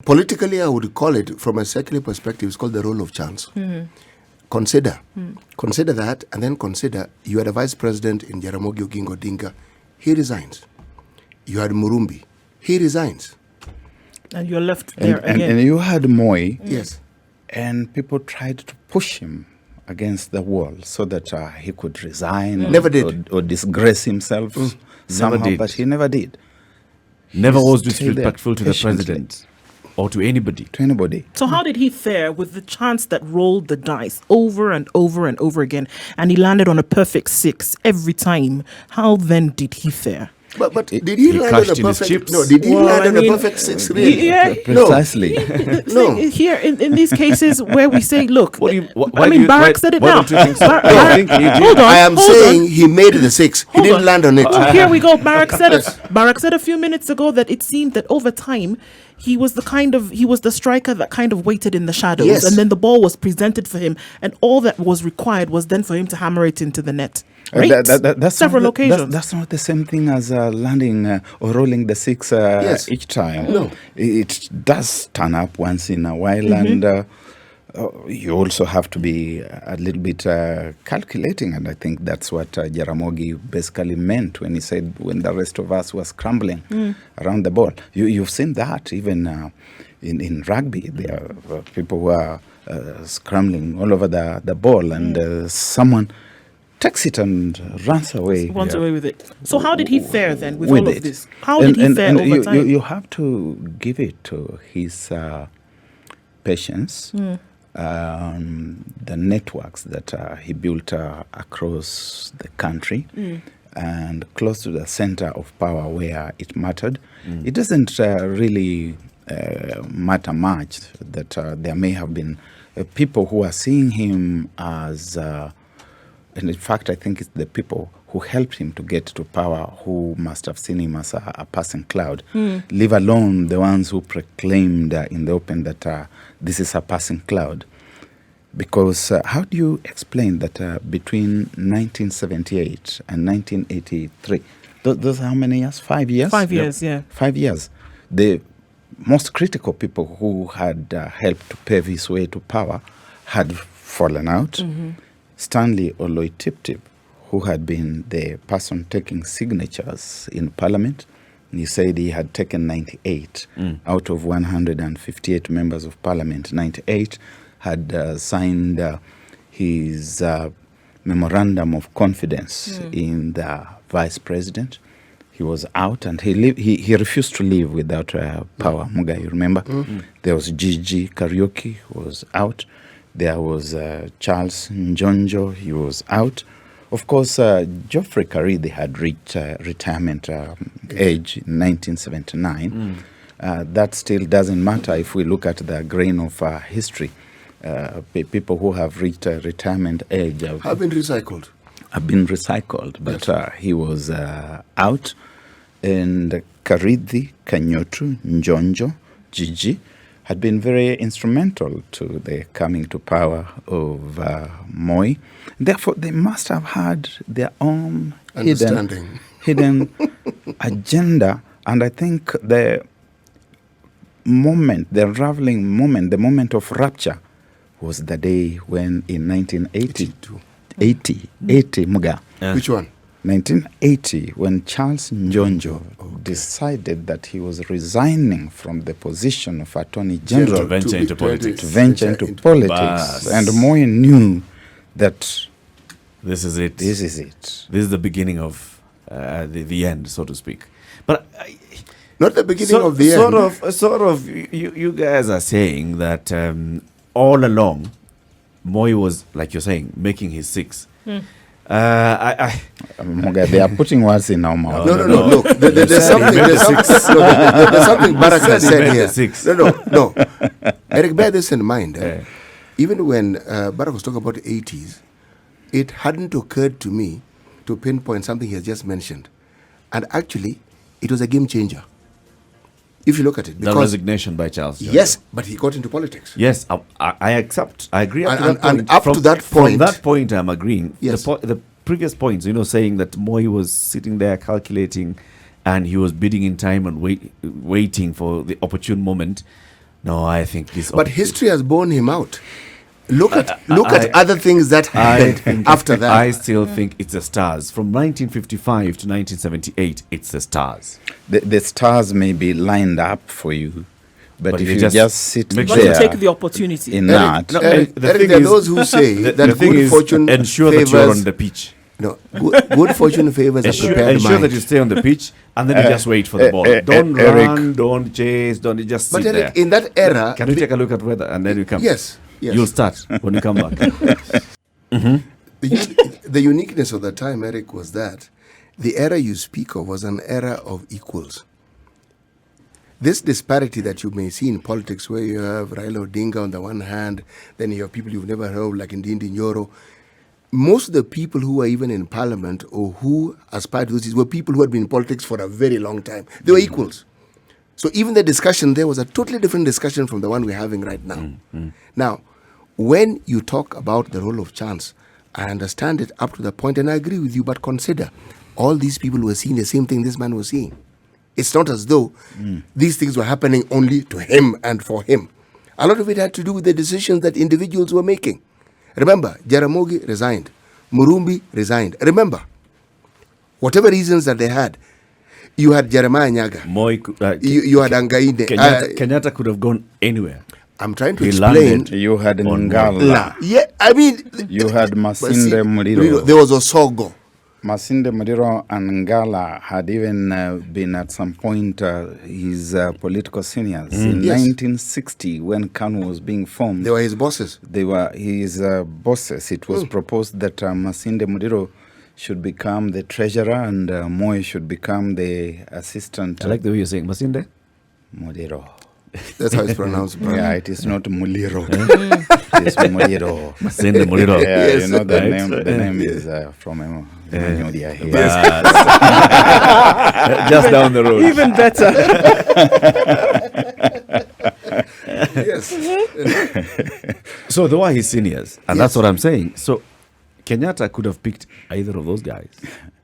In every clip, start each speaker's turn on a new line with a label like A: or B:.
A: Politically, I would call it, from a secular perspective, it's called the role of chance. Consider that, and then consider you had a vice president in Jaramogi Oginga Odinga. He resigns. You had Murumbi. He resigns.
B: And you're left there
C: and,
B: again.
C: And you had Moi.
A: Yes.
C: And people tried to push him against the wall so that he could resign.
A: Never did.
C: Or disgrace himself somehow,
D: Never did.
C: but he never did.
D: Never
C: He's
D: was
C: still there
D: disrespectful to the
C: patiently.
D: president or to anybody.
C: To anybody.
B: So how did he fare with the chance that rolled the dice over and over and over again, and he landed on a perfect 6 every time? How then did he fare?
A: But did he land on
D: cashed
A: a
D: in his
A: perfect?
D: chips.
A: No, did he
B: Well,
A: land
B: I
A: on
B: mean,
A: a perfect 6? Really?
B: Yeah.
C: Precisely.
B: The
A: No.
B: thing here in these cases where we say, look,
D: What do you- wh-
B: I
D: why do
B: mean,
D: you-
B: Barrack
D: why-
B: said it
D: why
B: now.
D: don't you think so?
B: Bar-
D: No, I
B: Barrack-
D: think he did.
B: hold on,
A: I am
B: hold
A: saying
B: on.
A: he made the 6. He
B: Hold
A: didn't
B: on.
A: land on it.
B: Here we go. Barrack said a few minutes ago that it seemed that over time he was the striker that kind of waited in the shadows,
A: Yes.
B: and then the ball was presented for him, and all that was required was then for him to hammer it into the net. Right?
C: That's
B: Several
C: not the-
B: occasions.
C: That's not the same thing as landing or rolling the 6
A: Yes.
C: each time.
A: No.
C: It does turn up once in a while, and you also have to be a little bit calculating, and I think that's what Jaramogi basically meant when he said when the rest of us were scrambling around the ball. You've seen that even in rugby. There are people who are scrambling all over the ball, and someone takes it and runs away.
B: Runs away with it. So how did he fare then with
C: With
B: all of
C: it.
B: this? How did he fare over time?
C: You have to give it to his patience, the networks that he built across the country, and close to the center of power where it mattered. It doesn't really matter much that there may have been people who are seeing him as and in fact, I think it's the people who helped him to get to power who must have seen him as a passing cloud, leave alone the ones who proclaimed in the open that this is a passing cloud. Because how do you explain that between 1978 and 1983, those how many years? 5 years?
B: 5 years, yeah.
C: 5 years. The most critical people who had helped to pave his way to power had fallen out. Stanley Oloitip, who had been the person taking signatures in Parliament, he said he had taken 98 out of 158 members of Parliament. 98 had signed his memorandum of confidence in the vice president. He was out, and he refused to leave without power. Muga, you remember? There was Gigi Karaoke, who was out. There was Charles Njonjo, he was out. Of course, Geoffrey Karidi had reached retirement age in 1979. That still doesn't matter if we look at the grain of history. People who have reached retirement age
A: Have been recycled.
C: But he was out. And Karidi, Kanyotu, Njonjo, Gigi had been very instrumental to the coming to power of Moi. Therefore, they must have had their own hidden agenda. And I think the unraveling moment, the moment of rapture was the day when in 1980, Muga.
D: Yeah.
A: Which one?
C: 1980, when Charles Njonjo decided that he was resigning from the position of Attorney General
D: To venture into politics.
C: to venture into politics.
D: Bas.
C: And Moi knew that
D: This is it.
C: this is it.
D: This is the beginning of the end, so to speak. But
A: Not the beginning of the end.
D: Sort of. You guys are saying that all along, Moi was, like you're saying, making his 6.
C: They are putting words in our mouth.
A: No. Look, there's something Barrack has said here. No. Eric, bear this in mind. Even when Barrack was talking about the 80s, it hadn't occurred to me to pinpoint something he has just mentioned. And actually, it was a game changer. If you look at it.
D: The resignation by Charles.
A: Yes, but he got into politics.
D: Yes, I accept. I agree.
A: And up to that point.
D: From that point, I'm agreeing.
A: Yes.
D: The previous points, saying that Moi was sitting there calculating, and he was bidding in time and waiting for the opportune moment. No, I think this.
A: But history has borne him out. Look at other things that happened after that.
D: I still think it's the stars. From 1955 to 1978, it's the stars.
C: The stars may be lined up for you, but if you just sit
D: make
B: But
C: there
B: you take the opportunity.
C: in that,
A: Eric,
D: the
A: Eric,
D: thing
A: there are
D: is-
A: those who say
D: The
A: that
D: thing
A: good
D: is,
A: fortune
D: ensure
A: favors.
D: that you're on the pitch.
A: No, good fortune favors a prepared
D: Ensure
A: mind.
D: that you stay on the pitch and then you just wait for the ball. Don't
C: Eric.
D: run, don't chase, don't just
A: But
D: sit
A: Eric,
D: there.
A: in that era,
D: Can you take a look at weather and then you come?
A: yes.
D: You'll start when you come back.
A: The uniqueness of the time, Eric, was that the era you speak of was an era of equals. This disparity that you may see in politics, where you have Raila Odinga on the one hand, then you have people you've never heard of, like Ndindi Nyoro. Most of the people who were even in parliament or who aspired to this were people who had been in politics for a very long time. They were equals. So even the discussion there was a totally different discussion from the one we're having right now. Now, when you talk about the role of chance, I understand it up to the point, and I agree with you, but consider all these people were seeing the same thing this man was seeing. It's not as though these things were happening only to him and for him. A lot of it had to do with the decisions that individuals were making. Remember, Jaramogi resigned. Murumbi resigned. Remember, whatever reasons that they had, you had Jeremiah Nyaga. You had Angaide.
D: Kenyatta could have gone anywhere.
A: I'm trying to
D: He
A: explain.
D: landed.
C: you had
D: On
C: Ngala,
A: Yeah, I mean,
C: you had
A: but see,
C: Masinde Muliro.
A: there was Osogo.
C: Masinde Muliro and Ngala had even been at some point his political seniors. In
A: Yes.
C: 1960, when KANU was being formed,
A: They were his bosses.
C: they were his bosses. It was proposed that Masinde Muliro should become the treasurer and Moi should become the assistant.
D: I like the way you're saying Masinde.
C: Muliro.
A: That's how it's pronounced. Bro.
C: Yeah, it is not Muliro. It's Muliro.
D: Masinde Muliro.
C: Yeah,
A: Yes.
C: you know the
D: Right.
C: name. The name is from Emmanuel here.
D: Just down the road.
B: Even better.
A: Yes.
D: So they were his seniors, and that's what I'm saying. So Kenyatta could have picked either of those guys,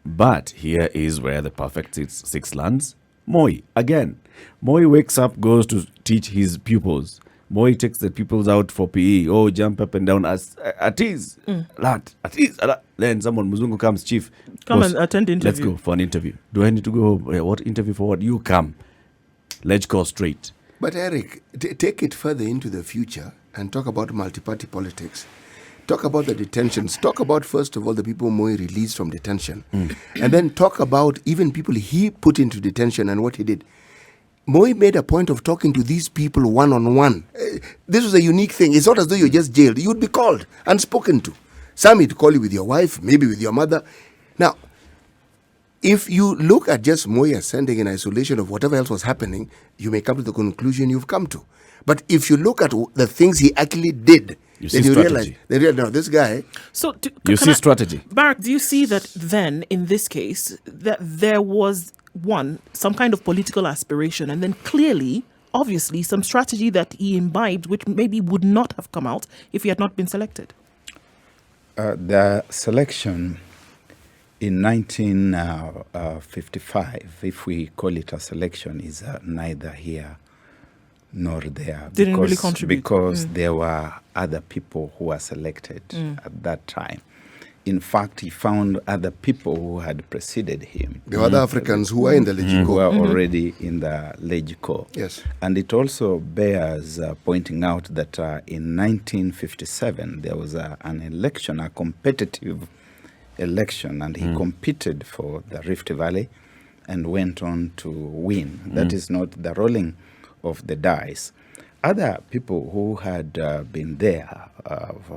D: but here is where the perfect six lands. Moi again. Moi wakes up, goes to teach his pupils. Moi takes the pupils out for PE. Oh, jump up and down at ease, lad, at ease. Then someone Muzungu comes, chief.
B: Come
D: boss,
B: and attend interview.
D: Let's go for an interview. Do I need to go? What interview for what? You come. Let's go straight.
A: But Eric, take it further into the future and talk about multi-party politics. Talk about the detentions. Talk about, first of all, the people Moi released from detention. And then talk about even people he put into detention and what he did. Moi made a point of talking to these people one-on-one. This was a unique thing. It's not as though you're just jailed. You'd be called and spoken to. Some he'd call you with your wife, maybe with your mother. Now, if you look at just Moi ascending in isolation of whatever else was happening, you may come to the conclusion you've come to. But if you look at the things he actually did,
D: You
A: then
D: see
A: you
D: strategy.
A: realize, no, this guy,
B: So
D: You see strategy.
B: Barrack, do you see that then, in this case, that there was, one, some kind of political aspiration, and then clearly, obviously, some strategy that he imbibed, which maybe would not have come out if he had not been selected?
C: The selection in 1955, if we call it a selection, is neither here nor there.
B: Didn't really contribute.
C: Because there were other people who were selected at that time. In fact, he found other people who had preceded him.
A: the other Africans who were in the
C: Who
A: Legico.
C: were already in the Legico.
A: Yes.
C: And it also bears pointing out that in 1957, there was an election, a competitive election, and he competed for the Rift Valley and went on to win. That is not the rolling of the dice. Other people who had been there,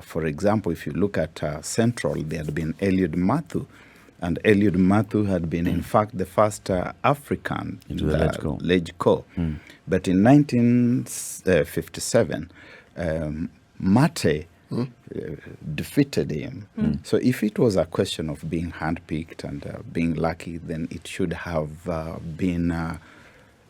C: for example, if you look at Central, there had been Eliud Mathu, and Eliud Mathu had been, in fact, the first African
D: Into the
C: Legico. But in 1957, Mate defeated him. So if it was a question of being handpicked and being lucky, then it should have been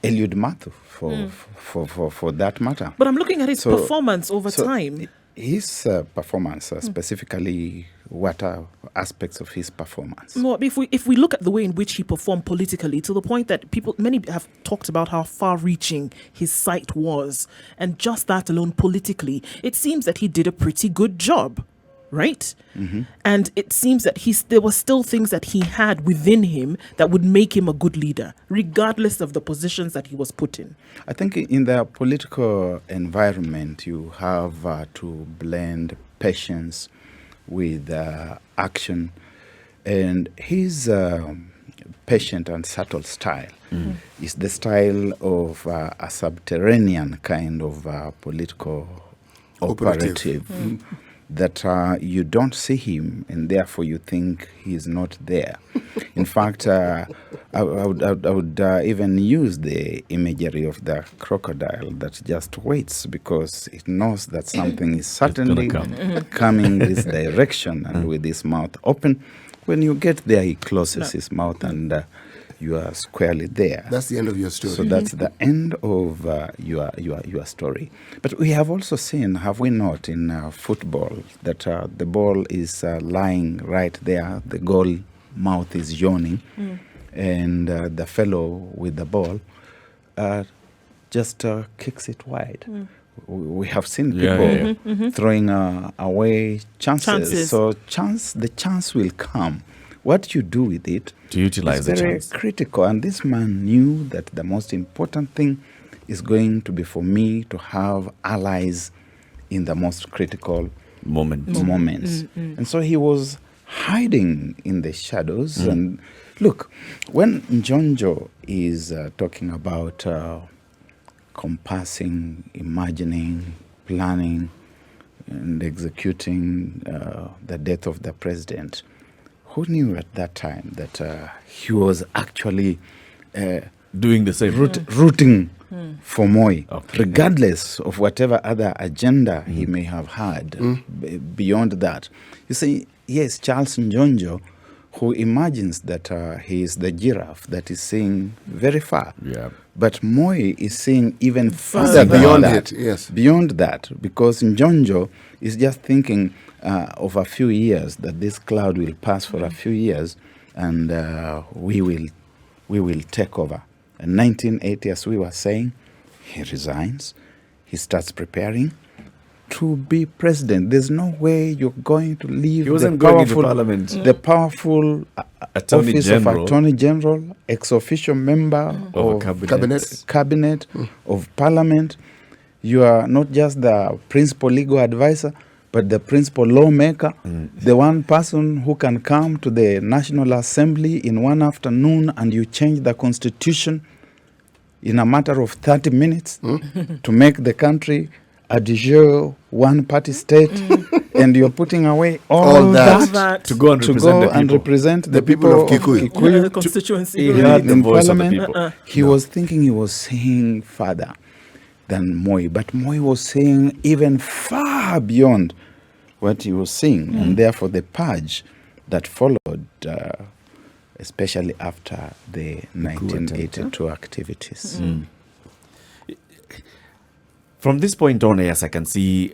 C: Eliud Mathu for that matter.
B: But I'm looking at his
C: So-
B: performance over
C: so
B: time.
C: His performance, specifically what are aspects of his performance?
B: Well, if we look at the way in which he performed politically, to the point that many have talked about how far-reaching his sight was, and just that alone politically, it seems that he did a pretty good job, right? Mm-hmm. And it seems that there were still things that he had within him that would make him a good leader, regardless of the positions that he was put in.
C: I think in the political environment, you have to blend patience with action, and his patient and subtle style is the style of a subterranean kind of political operative. That you don't see him, and therefore you think he's not there. In fact, I would even use the imagery of the crocodile that just waits because it knows that something is certainly coming this direction, and with his mouth open, when you get there, he closes his mouth and you are squarely there.
A: That's the end of your story.
C: So that's the end of your story. But we have also seen, have we not, in football, that the ball is lying right there, the goal mouth is yawning, and the fellow with the ball just kicks it wide. We have seen people throwing away chances. So the chance will come. What you do with it
D: to utilize
C: is very
D: the chance.
C: critical. And this man knew that the most important thing is going to be for me to have allies in the most critical moments. And so he was hiding in the shadows. And look, when Njonjo is talking about compassing, imagining, planning, and executing the death of the president, who knew at that time that he was actually
D: doing the same,
C: rooting for Moi, regardless of whatever other agenda he may have had beyond that? You see, yes, Charles Njonjo, who imagines that he is the giraffe that is seeing very far.
D: Yeah.
C: But Moi is seeing even further
A: beyond
C: that,
A: it, yes.
C: Beyond that, because Njonjo is just thinking of a few years, that this cloud will pass for a few years, and we will take over. In 1980, as we were saying, he resigns. He starts preparing to be president. There's no way you're going to leave the powerful office of Attorney General, ex-official member of cabinet of Parliament. You are not just the principal legal advisor, but the principal lawmaker, the one person who can come to the National Assembly in one afternoon and you change the constitution in a matter of 30 minutes to make the country a de jure one-party state, and you're putting away all that
D: to go and
C: represent the people of Kikuyu,
B: the constituency.
C: In Parliament. He was thinking he was seeing further than Moi, but Moi was seeing even far beyond what he was seeing, and therefore the purge that followed, especially after the 1982 activities.
D: From this point on, yes, I can see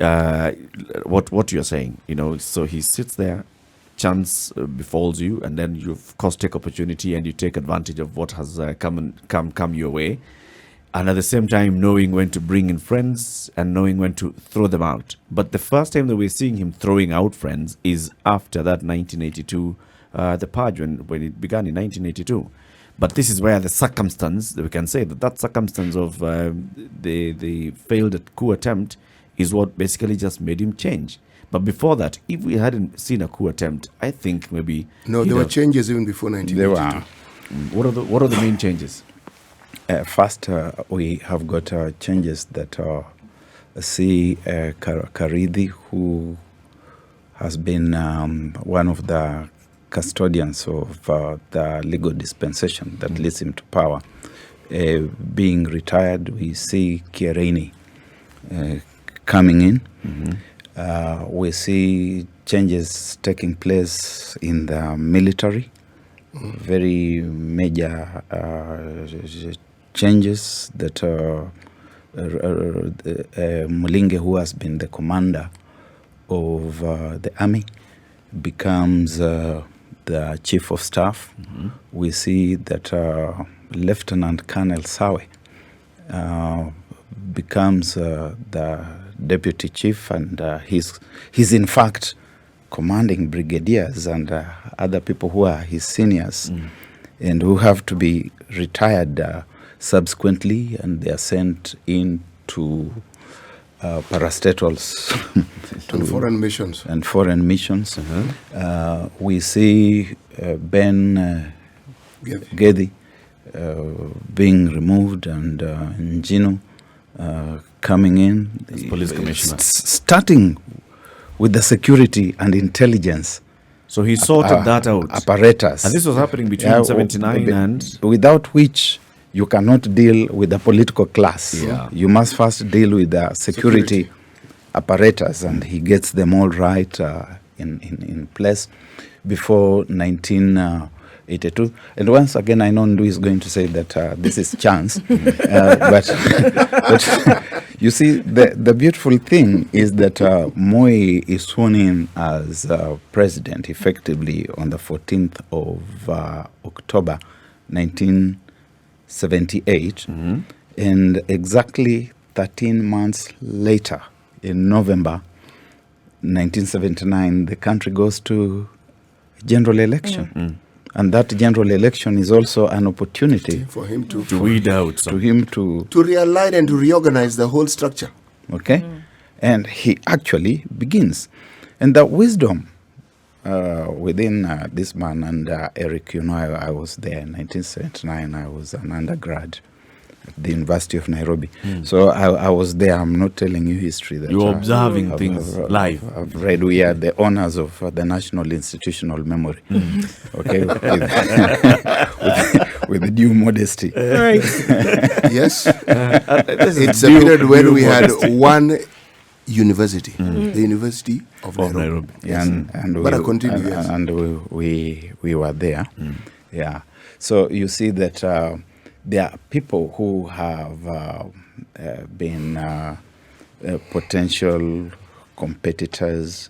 D: what you're saying. You know, so he sits there, chance befalls you, and then you of course take opportunity and you take advantage of what has come your way, and at the same time knowing when to bring in friends and knowing when to throw them out. But the first time that we're seeing him throwing out friends is after that 1982, the purge, when it began in 1982. But this is where the circumstance, we can say that circumstance of the failed coup attempt is what basically just made him change. But before that, if we hadn't seen a coup attempt, I think maybe...
A: No, there were changes even before 1982.
C: There were.
D: What are the main changes?
C: First, we have got changes that see Karidhi, who has been one of the custodians of the legal dispensation that leads him to power, being retired. We see Kierini coming in. We see changes taking place in the military, very major changes that Mulinge, who has been the commander of the army, becomes the chief of staff. We see that Lieutenant Colonel Sawe becomes the deputy chief, and he's in fact commanding brigadiers and other people who are his seniors and who have to be retired subsequently, and they are sent into parastatals
A: and foreign missions.
C: We see Ben Gedi being removed, and Njino coming in
D: as police commissioner,
C: starting with the security and intelligence.
D: So he sorted that out.
C: Apparatus.
D: And this was happening between 79 and...
C: Without which you cannot deal with the political class.
D: Yeah.
C: You must first deal with the security apparatus, and he gets them all right in place before 1982. And once again, I know Ndu is going to say that this is chance. But you see, the beautiful thing is that Moi is sworn in as president effectively on the 14th of October 1978. And exactly 13 months later, in November 1979, the country goes to general election. And that general election is also an opportunity
A: for him to
D: weed out,
C: to him to
A: realign and to reorganize the whole structure.
C: Okay, and he actually begins, and the wisdom within this man and Eric. You know, I was there in 1979. I was an undergrad at the University of Nairobi. So I was there. I'm not telling you history. That
D: you're observing things live.
C: I've read. We are the owners of the National Institutional Memory. Okay, with due modesty.
B: Right.
A: Yes. It's a period when we had one university, the University of Nairobi.
C: Yes. And we were there. Yeah. So you see that there are people who have been potential competitors.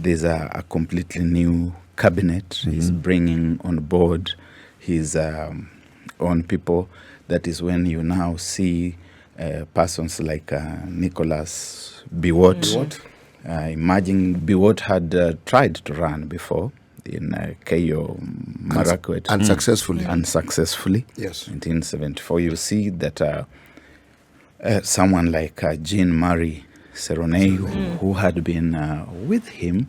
C: These are a completely new cabinet. He's bringing on board his own people. That is when you now see persons like Nicholas Biwott. Imagine Biwott had tried to run before in Keio Marakwet. Unsuccessfully.
A: Yes.
C: 1974. You see that someone like Jean-Marie Seroney, who had been with him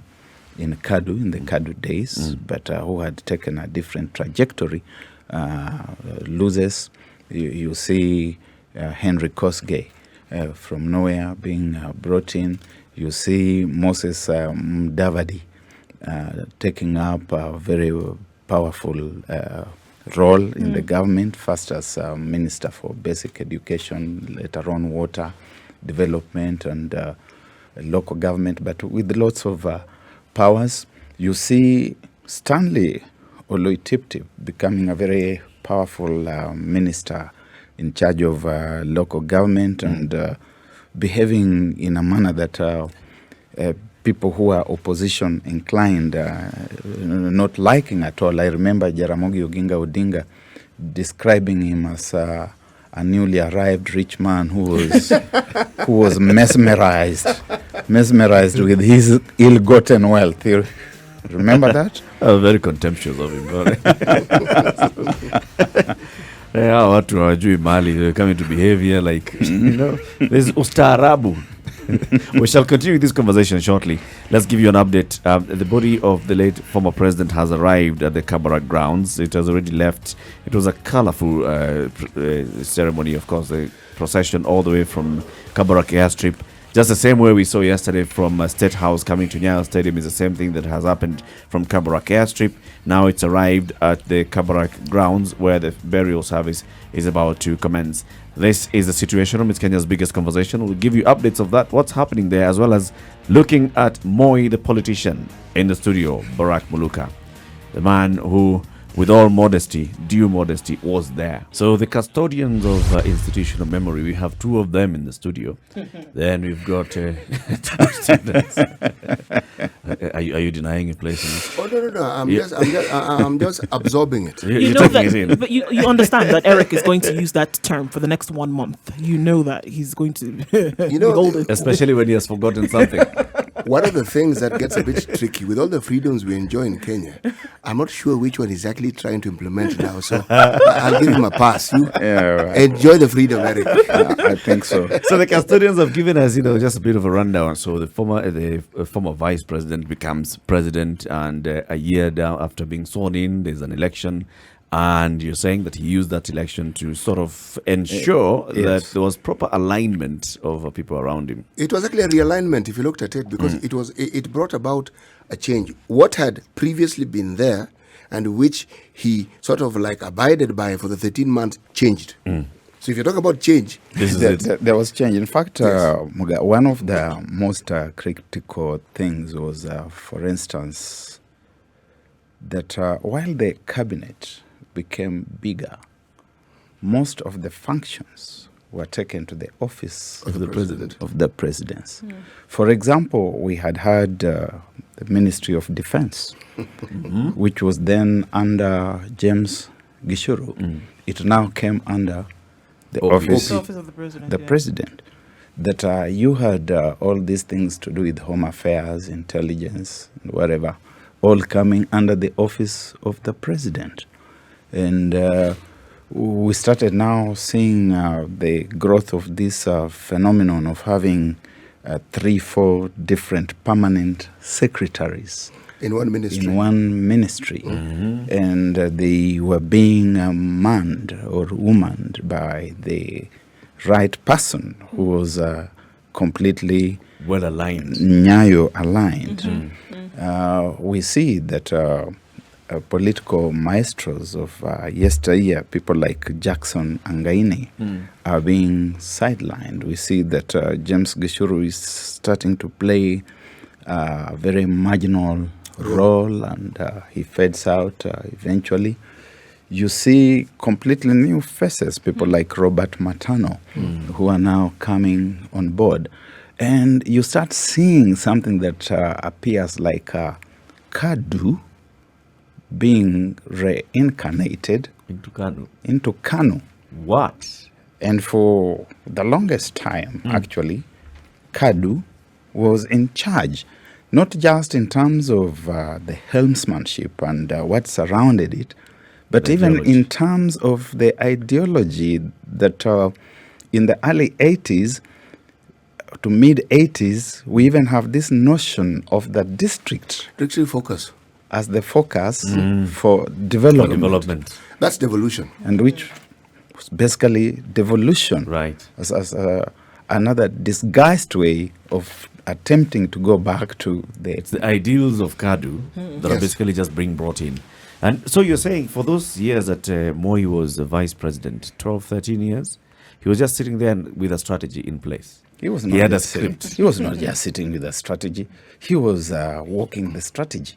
C: in the Kadu days, but who had taken a different trajectory, loses. You see Henry Kosgei from nowhere being brought in. You see Moses Mudavadi taking up a very powerful role in the government, first as Minister for Basic Education, later on Water Development and local government, but with lots of powers. You see Stanley Oloitiptip becoming a very powerful minister in charge of local government and behaving in a manner that people who are opposition inclined not liking at all. I remember Jaramogi Oginga Odinga describing him as a newly arrived rich man who was mesmerized with his ill-gotten wealth. You remember that?
D: Very contemptuous of him. Watu hawajui mali, they're coming to behave here like, there's ustaarabu. We shall continue this conversation shortly. Let's give you an update. The body of the late former president has arrived at the Barrack grounds. It has already left. It was a colorful ceremony, of course, the procession all the way from Barrack airstrip. Just the same way we saw yesterday from State House coming to Nyayo Stadium is the same thing that has happened from Barrack airstrip. Now it's arrived at the Barrack grounds where the burial service is about to commence. This is the Situation Room. It's Kenya's biggest conversation. We'll give you updates of that, what's happening there, as well as looking at Moi, the politician, in the studio, Barrack Muluka, the man who with all modesty, due modesty, was there. So the custodians of institutional memory, we have two of them in the studio. Then we've got two students. Are you denying a place in it?
A: Oh no! I'm just absorbing it.
B: You know that, but you understand that Eric is going to use that term for the next 1 month. You know that he's going to hold it.
D: Especially when he has forgotten something.
A: One of the things that gets a bit tricky with all the freedoms we enjoy in Kenya, I'm not sure which one he's actually trying to implement now. So I'll give him a pass. You enjoy the freedom, Eric.
C: I think so.
D: So the custodians have given us, just a bit of a rundown. So the former vice president becomes president, and a year down after being sworn in, there's an election. And you're saying that he used that election to sort of ensure that there was proper alignment of people around him.
A: It was actually a realignment if you looked at it, because it brought about a change. What had previously been there and which he sort of like abided by for the 13 months changed. So if you talk about change,
C: there was change. In fact, Muga, one of the most critical things was, for instance, that while the cabinet became bigger, most of the functions were taken to the office
A: of the president.
C: Of the presidency. For example, we had the Ministry of Defense, which was then under James Gishuru. It now came under the office
B: of the president.
C: The president. That you had all these things to do with home affairs, intelligence, and whatever, all coming under the office of the president. And we started now seeing the growth of this phenomenon of having 3-4 different permanent secretaries
A: in one
C: ministry. And they were being manned or womaned by the right person who was completely
D: well aligned,
C: Nyayo aligned. We see that political maestros of yesteryear, people like Jackson Angaini, are being sidelined. We see that James Gishuru is starting to play a very marginal role, and he fades out eventually. You see completely new faces, people like Robert Matano, who are now coming on board. And you start seeing something that appears like Kadu being reincarnated into Kanu.
D: What?
C: And for the longest time, actually, Kadu was in charge, not just in terms of the helmsmanship and what surrounded it, but even in terms of the ideology that in the early 80s to mid-80s, we even have this notion of the district
A: focus
C: as the focus for development.
A: That's devolution.
C: And which was basically devolution.
D: Right.
C: As another disguised way of attempting to go back to
D: the ideals of Kadu that are basically just being brought in. And so you're saying for those years that Moi was the vice president, 12, 13 years, he was just sitting there with a strategy in place.
C: He had a script. He was not just sitting with a strategy. He was walking the strategy.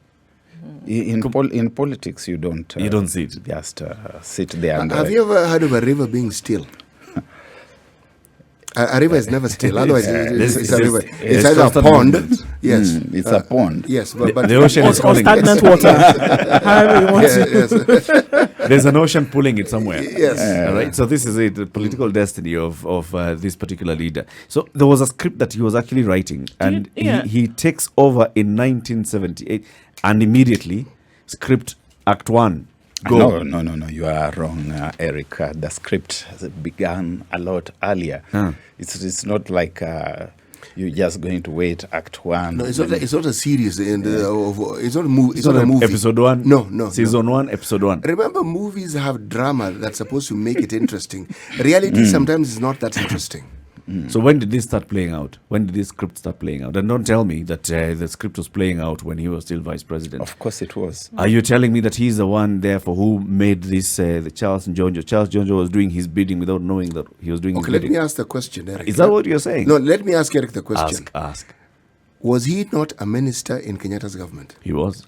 C: In politics, you don't
D: sit.
C: Just sit there.
A: Have you ever heard of a river being still? A river is never still. Otherwise, it's a river. It's either a pond. Yes,
C: it's a pond.
A: Yes, but
D: the ocean is calling
B: stagnant water. However you want to.
D: There's an ocean pulling it somewhere.
A: Yes.
D: Right. So this is it, the political destiny of this particular leader. So there was a script that he was actually writing, and he takes over in 1978, and immediately script Act 1. Go.
C: No, you are wrong, Eric. The script has begun a lot earlier. It's not like you're just going to wait Act 1.
A: No, it's not a series. It's not a movie. It's not a movie.
D: Episode 1?
A: No.
D: Season 1, Episode 1.
A: Remember, movies have drama that's supposed to make it interesting. Reality sometimes is not that interesting.
D: So when did this start playing out? When did this script start playing out? And don't tell me that the script was playing out when he was still vice president.
C: Of course it was.
D: Are you telling me that he's the one therefore who made this, the Charles Njonjo? Charles Njonjo was doing his bidding without knowing that he was doing his bidding.
A: Okay, let me ask the question, Eric.
D: Is that what you're saying?
A: No, let me ask Eric the question.
D: Ask.
A: Was he not a minister in Kenyatta's government?
D: He was.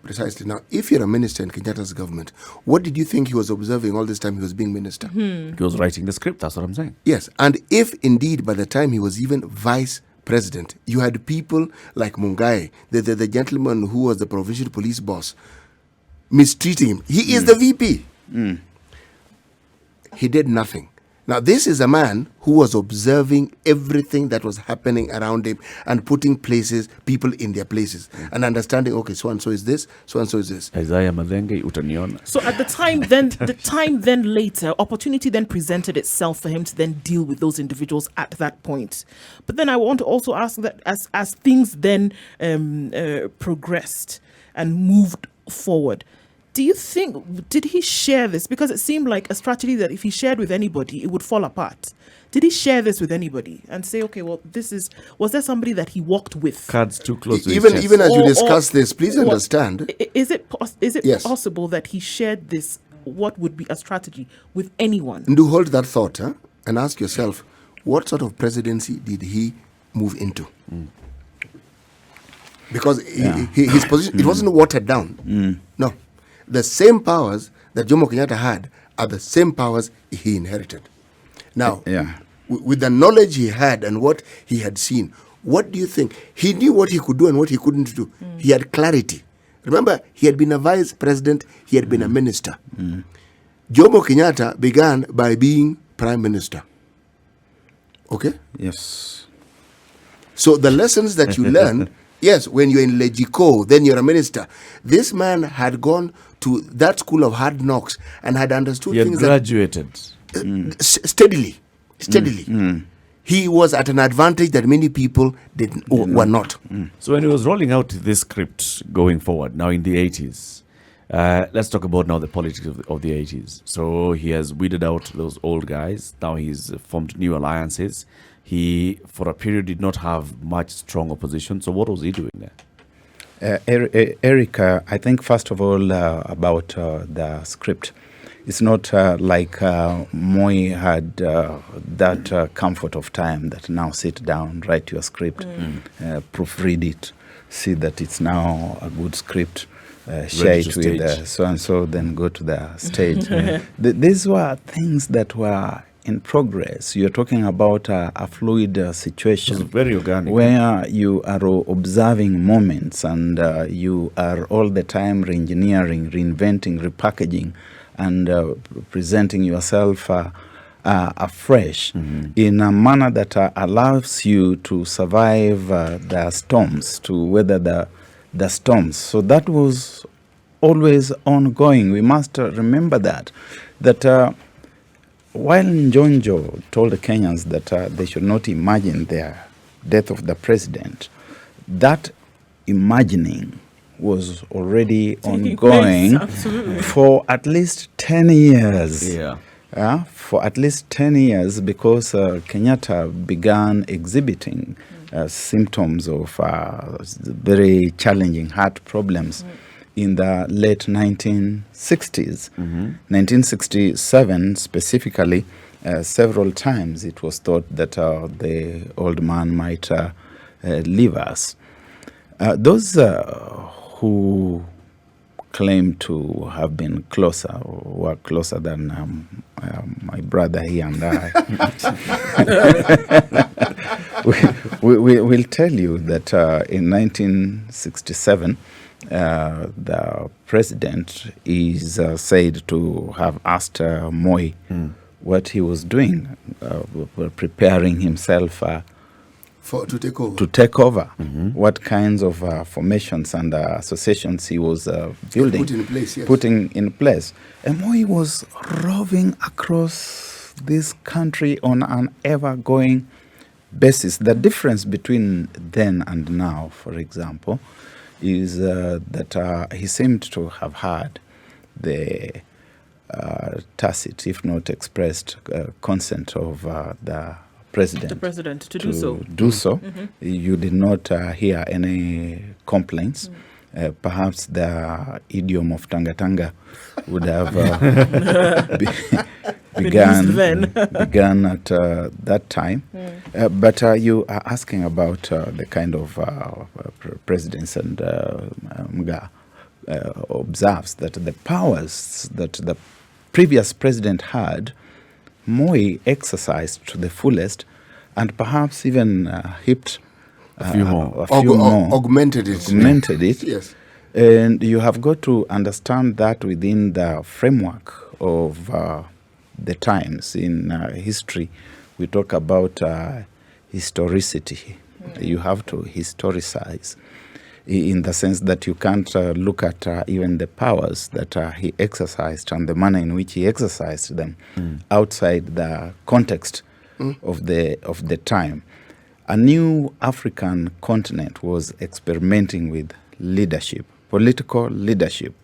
A: Precisely. Now, if you're a minister in Kenyatta's government, what did you think he was observing all this time he was being minister?
D: He was writing the script, that's what I'm saying.
A: Yes, and if indeed by the time he was even vice president, you had people like Mungai, the gentleman who was the provincial police boss, mistreating him. He is the VP. He did nothing. Now, this is a man who was observing everything that was happening around him and putting people in their places and understanding, okay, so-and-so is this, so-and-so is this.
D: Isaiah Madenge, utaniona.
B: So at the time then later, opportunity then presented itself for him to then deal with those individuals at that point. But then I want to also ask that as things then progressed and moved forward, do you think, did he share this? Because it seemed like a strategy that if he shared with anybody, it would fall apart. Did he share this with anybody and say, okay, well, was there somebody that he walked with?
D: Cards too close to his
A: Even
D: chest.
A: as you discuss this, please understand.
B: Is it
A: Yes.
B: possible that he shared this, what would be a strategy, with anyone?
A: Do hold that thought and ask yourself, what sort of presidency did he move into? Because his position, it wasn't watered down. No. The same powers that Jomo Kenyatta had are the same powers he inherited. Now, with the knowledge he had and what he had seen, what do you think? He knew what he could do and what he couldn't do. He had clarity. Remember, he had been a vice president, he had been a minister. Jomo Kenyatta began by being prime minister. Okay?
C: Yes.
A: So the lessons that you learn, yes, when you're in Legico, then you're a minister. This man had gone to that school of hard knocks and had understood
D: He had
A: things
D: graduated.
A: Steadily. He was at an advantage that many people were not.
D: So when he was rolling out this script going forward, now in the 80s, let's talk about now the politics of the 80s. So he has weeded out those old guys. Now he's formed new alliances. He, for a period, did not have much strong opposition. So what was he doing there?
C: Eric, I think first of all about the script. It's not like Moi had that comfort of time that now sit down, write your script, proofread it, see that it's now a good script, share it with so-and-so, then go to the stage. These were things that were in progress. You're talking about a fluid situation.
D: It's very organic.
C: Where you are observing moments and you are all the time re-engineering, reinventing, repackaging, and presenting yourself afresh in a manner that allows you to survive the storms, to weather the storms. So that was always ongoing. We must remember that while Njonjo told the Kenyans that they should not imagine the death of the president, that imagining was already ongoing for at least 10 years. For at least 10 years, because Kenyatta began exhibiting symptoms of very challenging heart problems in the late 1960s. 1967 specifically, several times it was thought that the old man might leave us. Those who claim to have been closer, or were closer than my brother here and I, we'll tell you that in 1967, the president is said to have asked Moi what he was doing, preparing himself
A: to take over.
C: What kinds of formations and associations he was building, putting in place. And Moi was roving across this country on an ever-going basis. The difference between then and now, for example, is that he seemed to have had the tacit, if not expressed, consent of the president
B: to do so.
C: You did not hear any complaints. Perhaps the idiom of Tanga would have began at that time. But you are asking about the kind of presidents and Mga observes that the powers that the previous president had, Moi exercised to the fullest, and perhaps even heaped
D: a few more.
A: Augmented it.
C: Augmented it.
A: Yes.
C: And you have got to understand that within the framework of the times. In history, we talk about historicity. You have to historicize, in the sense that you can't look at even the powers that he exercised and the manner in which he exercised them outside the context of the time. A new African continent was experimenting with leadership, political leadership.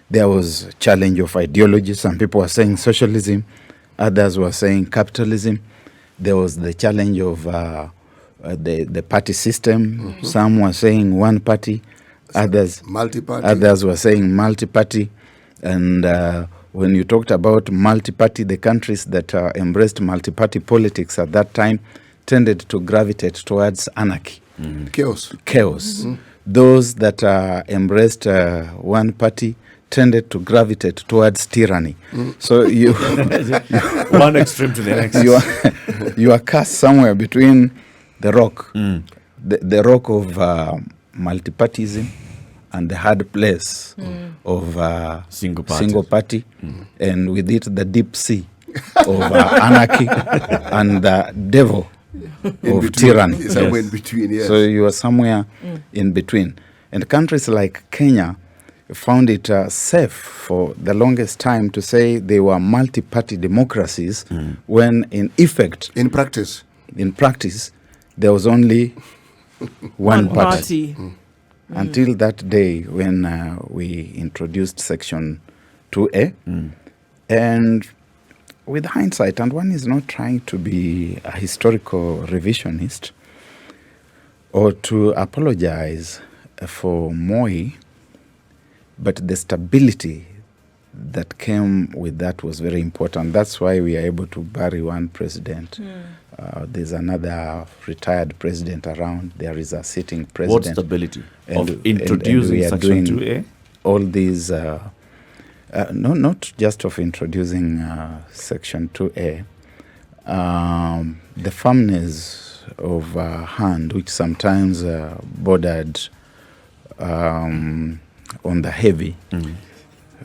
C: There was a challenge of ideology. Some people were saying socialism, others were saying capitalism. There was the challenge of the party system. Some were saying one party, others
A: multi-party.
C: Others were saying multi-party. And when you talked about multi-party, the countries that embraced multi-party politics at that time tended to gravitate towards anarchy. Chaos. Those that embraced one party tended to gravitate towards tyranny. So you
D: one extreme to the next.
C: You are cast somewhere between the rock, the rock of multipartyism, and the hard place of single party, and with it the deep sea of anarchy and the devil of tyranny.
A: Somewhere in between, yes.
C: So you are somewhere in between. And countries like Kenya found it safe for the longest time to say they were multi-party democracies, when in practice, there was only one party. Until that day when we introduced Section 2A. And with hindsight, and one is not trying to be a historical revisionist or to apologize for Moi, but the stability that came with that was very important. That's why we are able to bury one president. There's another retired president around. There is a sitting president.
D: What stability? Of introducing Section 2A?
C: All these, not just of introducing Section 2A, the firmness of hand, which sometimes bordered on the heavy,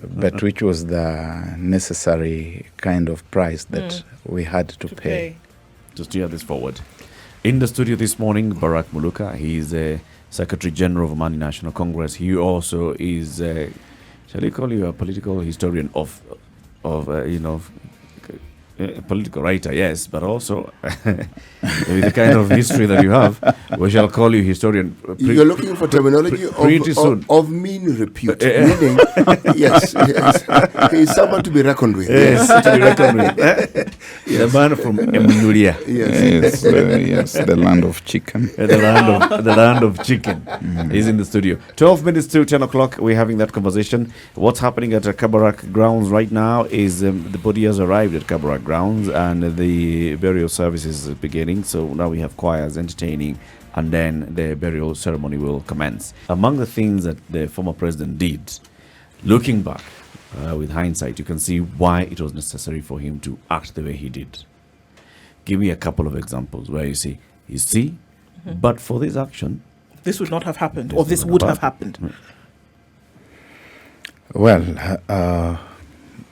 C: but which was the necessary kind of price that we had to pay.
D: To steer this forward. In the studio this morning, Barrack Muluka. He is a Secretary General of Mali National Congress. He also is, shall we call you a political historian of a political writer, yes, but also with the kind of history that you have, we shall call you historian.
A: You're looking for terminology of mean repute, meaning, yes, he's someone to be reckoned with.
D: Yes, to be reckoned with. The man from Emnuria.
C: Yes, the land of chicken.
D: The land of chicken is in the studio. 12 minutes to 10 o'clock, we're having that conversation. What's happening at Barrack grounds right now is the body has arrived at Barrack grounds and the burial service is beginning. So now we have choirs entertaining and then the burial ceremony will commence. Among the things that the former president did, looking back with hindsight, you can see why it was necessary for him to act the way he did. Give me a couple of examples where you see, but for this action,
B: this would not have happened, or this would have happened.
C: Well,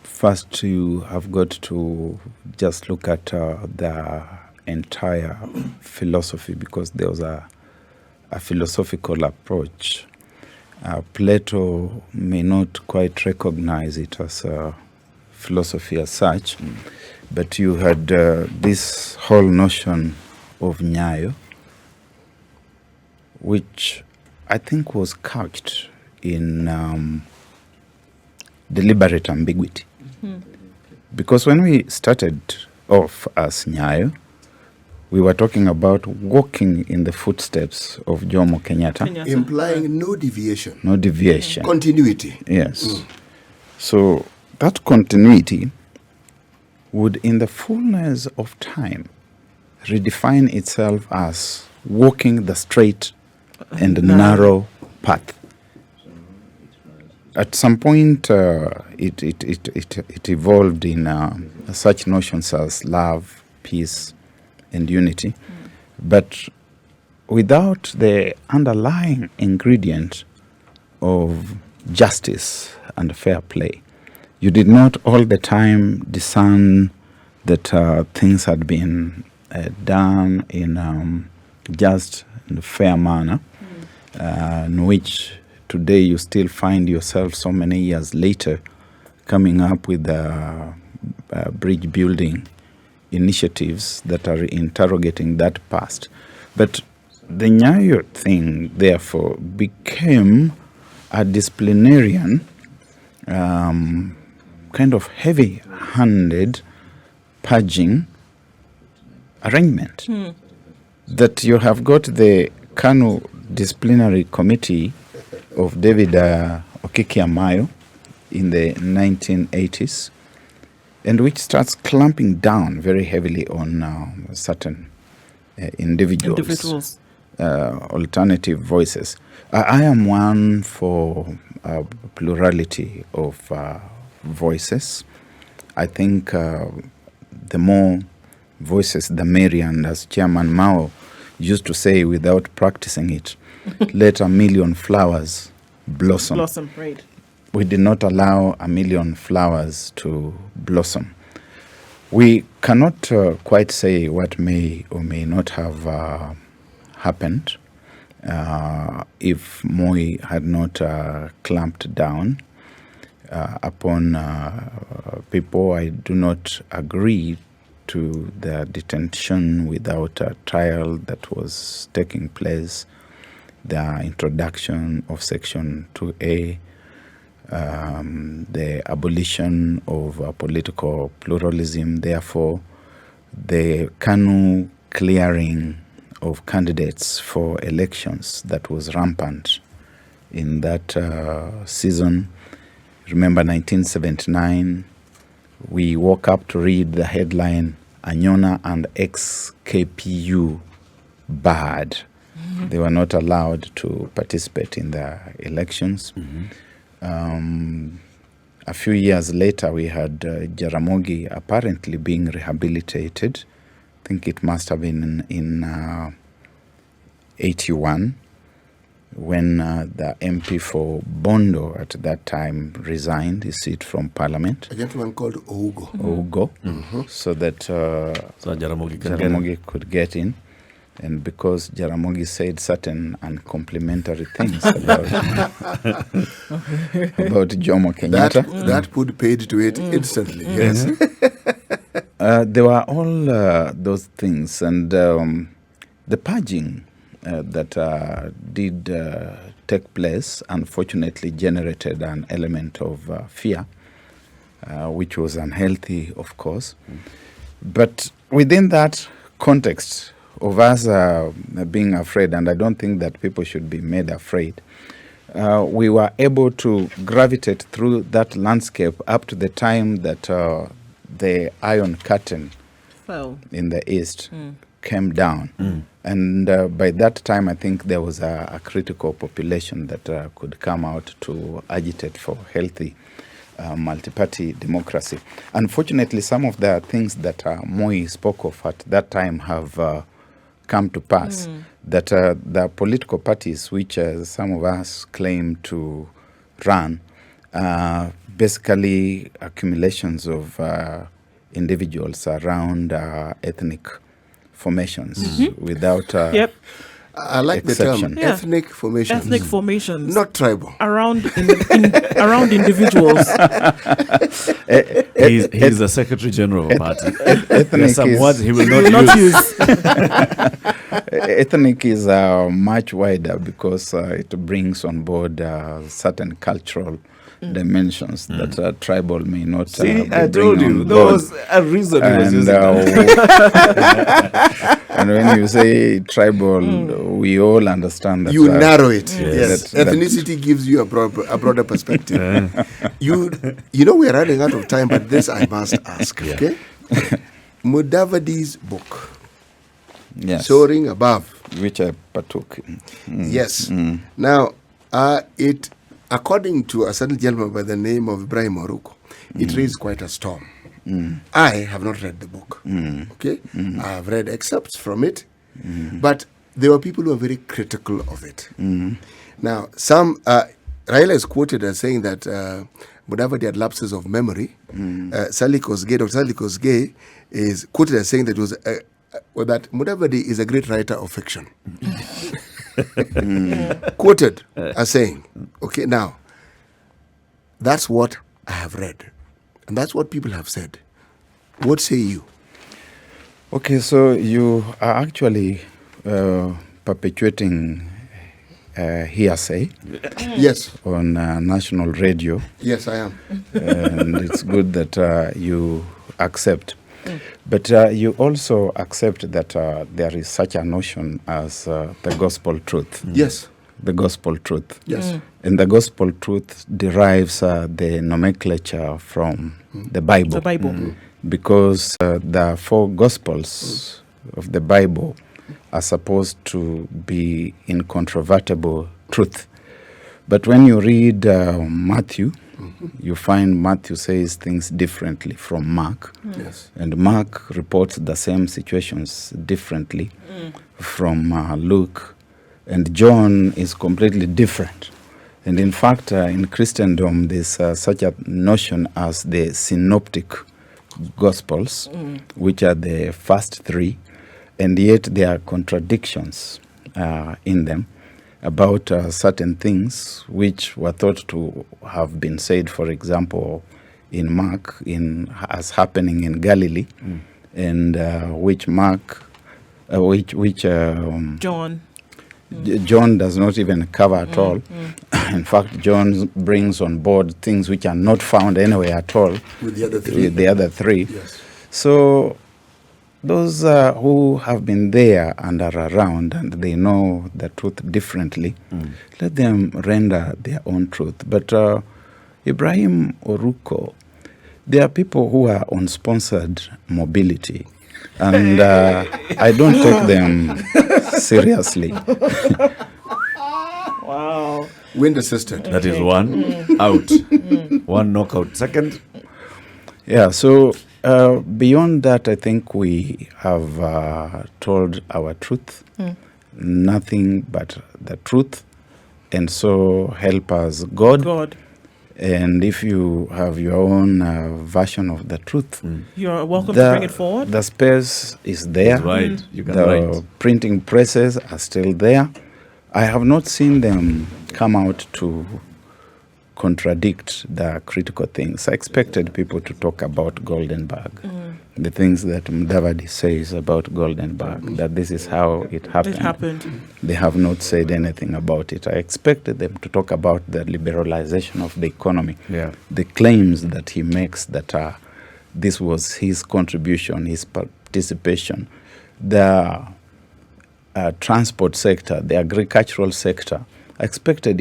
C: first you have got to just look at the entire philosophy, because there was a philosophical approach. Plato may not quite recognize it as a philosophy as such, but you had this whole notion of Nyayo, which I think was couched in deliberate ambiguity. Because when we started off as Nyayo, we were talking about walking in the footsteps of Jomo Kenyatta.
A: Implying no deviation.
C: No deviation.
A: Continuity.
C: Yes. So that continuity would, in the fullness of time, redefine itself as walking the straight and narrow path. At some point, it evolved in such notions as love, peace, and unity. But without the underlying ingredient of justice and fair play, you did not all the time discern that things had been done in just and fair manner, in which today you still find yourself so many years later coming up with bridge building initiatives that are interrogating that past. But the Nyayo thing, therefore, became a disciplinarian, kind of heavy-handed purging arrangement. That you have got the KANU disciplinary committee of David Okiki Amayo in the 1980s, and which starts clamping down very heavily on certain individuals. Alternative voices. I am one for plurality of voices. I think the more voices, the merrier, and as Chairman Mao used to say without practicing it, let a million flowers blossom.
B: Blossom, right.
C: We did not allow a million flowers to blossom. We cannot quite say what may or may not have happened if Moi had not clamped down upon people. I do not agree to the detention without a trial that was taking place, the introduction of Section 2A, the abolition of political pluralism, therefore the KANU clearing of candidates for elections that was rampant in that season. Remember 1979, we woke up to read the headline, Anyona and ex-KPU barred. They were not allowed to participate in the elections. A few years later, we had Jaramogi apparently being rehabilitated. I think it must have been in 81, when the MP for Bondo at that time resigned his seat from Parliament.
A: A gentleman called Ougo.
C: Ougo, so that Jaramogi could get in. And because Jaramogi said certain uncomplimentary things about Jomo Kenyatta.
A: That put paid to it instantly, yes.
C: There were all those things. And the purging that did take place, unfortunately, generated an element of fear, which was unhealthy, of course. But within that context of us being afraid, and I don't think that people should be made afraid, we were able to gravitate through that landscape up to the time that the Iron Curtain in the East came down. And by that time, I think there was a critical population that could come out to agitate for healthy multi-party democracy. Unfortunately, some of the things that Moi spoke of at that time have come to pass. That the political parties which some of us claim to run basically accumulations of individuals around ethnic formations without
A: I like
C: exception.
A: the term ethnic formations.
B: Ethnic formations.
A: Not tribal.
B: Around around individuals.
D: He's the Secretary General of party.
C: Ethnic
D: some
C: is,
D: words he will not use.
C: Ethnic is much wider because it brings on board certain cultural dimensions that tribal may not.
D: See, I told you, there was a reason he was using that.
C: And when you say tribal, we all understand that.
A: You narrow it. Yes.
C: That
A: Ethnicity gives you a broader perspective. You know we're running out of time, but this I must ask. Okay, Mudavadi's book, Soaring Above,
C: which I partook in.
A: Yes. Now, according to a certain gentleman by the name of Barrack Muluka, it raised quite a storm. I have not read the book. Okay, I have read excerpts from it, but there were people who are very critical of it. Now, some Raila is quoted as saying that Mudavadi had lapses of memory. Dr. Sally Kosgei is quoted as saying that that Mudavadi is a great writer of fiction. Quoted as saying, okay, now, that's what I have read. And that's what people have said. What say you?
C: Okay, so you are actually perpetuating hearsay.
A: Yes.
C: On national radio.
A: Yes, I am.
C: And it's good that you accept. But you also accept that there is such a notion as the gospel truth.
A: Yes.
C: The gospel truth.
A: Yes.
C: And the gospel truth derives the nomenclature from the Bible.
B: The Bible.
C: Because the 4 gospels of the Bible are supposed to be incontrovertible truth. But when you read Matthew, you find Matthew says things differently from Mark.
A: Yes.
C: And Mark reports the same situations differently from Luke. And John is completely different. And in fact, in Christendom, there's such a notion as the synoptic gospels, which are the first 3. And yet there are contradictions in them about certain things which were thought to have been said, for example, in Mark, as happening in Galilee, and which
B: John.
C: John does not even cover at all. In fact, John brings on board things which are not found anywhere at all.
A: With the other 3.
C: Yes. So those who have been there and are around and they know the truth differently, let them render their own truth. But Ibrahim Oruko, there are people who are on sponsored mobility, and I don't take them seriously.
B: Wow.
A: Wind assisted.
D: That is one out. One knockout. Second.
C: Yeah, so beyond that, I think we have told our truth, nothing but the truth. And so help us, God. And if you have your own version of the truth,
B: you're welcome to bring it forward.
C: The space is there.
D: That's right. You can
C: the
D: write.
C: Printing presses are still there. I have not seen them come out to contradict the critical things. I expected people to talk about Goldenberg, the things that Mudavadi says about Goldenberg, that this is how it happened. They have not said anything about it. I expected them to talk about the liberalization of the economy, the claims that he makes that this was his contribution, his participation, the transport sector, the agricultural sector. I expected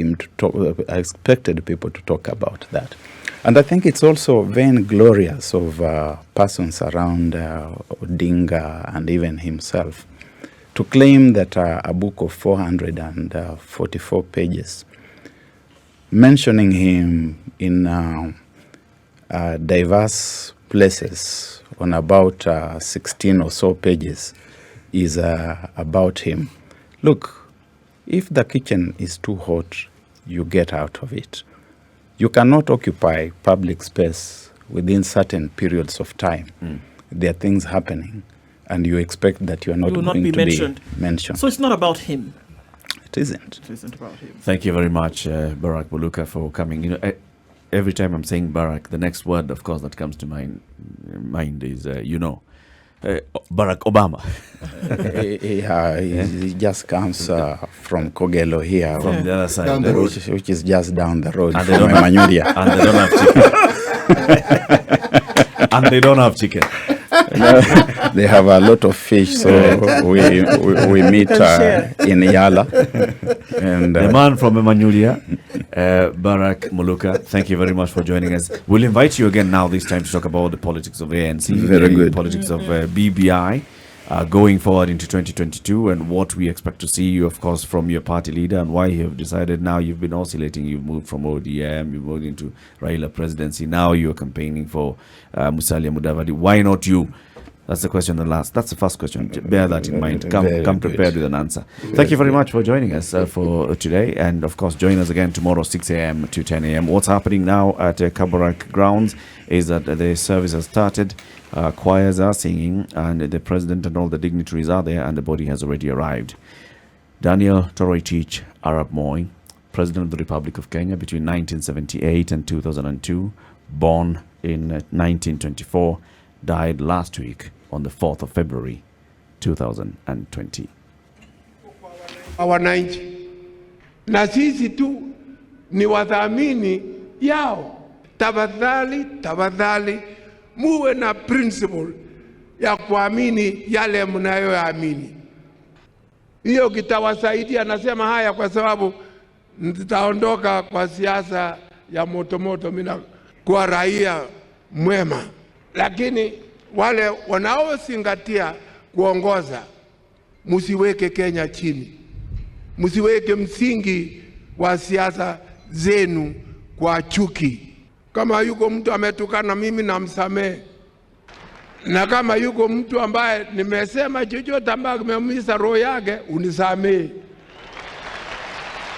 C: people to talk about that. And I think it's also vainglorious of persons around Odinga and even himself to claim that a book of 444 pages, mentioning him in diverse places on about 16 or so pages, is about him. Look, if the kitchen is too hot, you get out of it. You cannot occupy public space within certain periods of time. There are things happening, and you expect that you are not going to be mentioned.
B: So it's not about him.
C: It isn't.
B: It isn't about him.
D: Thank you very much, Barrack Muluka, for coming. You know, every time I'm saying Barrack, the next word, of course, that comes to mind is, Barack Obama.
C: He just comes from Kogelo here,
D: from the other side,
C: which is just down the road
D: and
C: from Emmanuel.
D: And they don't have chicken. And they don't have chicken.
C: They have a lot of fish, so we meet in Yala. And
D: the man from Emmanuel, Barrack Muluka, thank you very much for joining us. We'll invite you again now, this time, to talk about the politics of ANC,
C: Very good.
D: politics of BBI, going forward into 2022 and what we expect to see you, of course, from your party leader and why you have decided now you've been oscillating. You've moved from ODM, you've moved into Raila presidency. Now you're campaigning for Musalia Mudavadi. Why not you? That's the question. That's the first question. Bear that in mind. Come prepared with an answer. Thank you very much for joining us for today. And of course, join us again tomorrow, 6 a.m. to 10 a.m. What's happening now at Barrack grounds is that the service has started. Choirs are singing, and the president and all the dignitaries are there, and the body has already arrived. Daniel Toroitich Arap Moi, President of the Republic of Kenya between 1978 and 2002, born in 1924, died last week on the 4th of February 2020.
E: Wananchi na sisi tu ni wadhamini yao. Tafadhali muwe na principle ya kuamini yale mnayoamini. Hiyo kitawasaidia. Nasema haya kwa sababu nitaondoka kwa siasa ya moto. Mimi kwa raia mwema. Lakini wale wanaozingatia kuongoza, msiweke Kenya chini. Msiweke msingi wa siasa zenu kwa chuki. Kama yuko mtu ametukana mimi namsamehe. Na kama yuko mtu ambaye nimesema chochote ambaye kimeumiza roho yake unisamehe.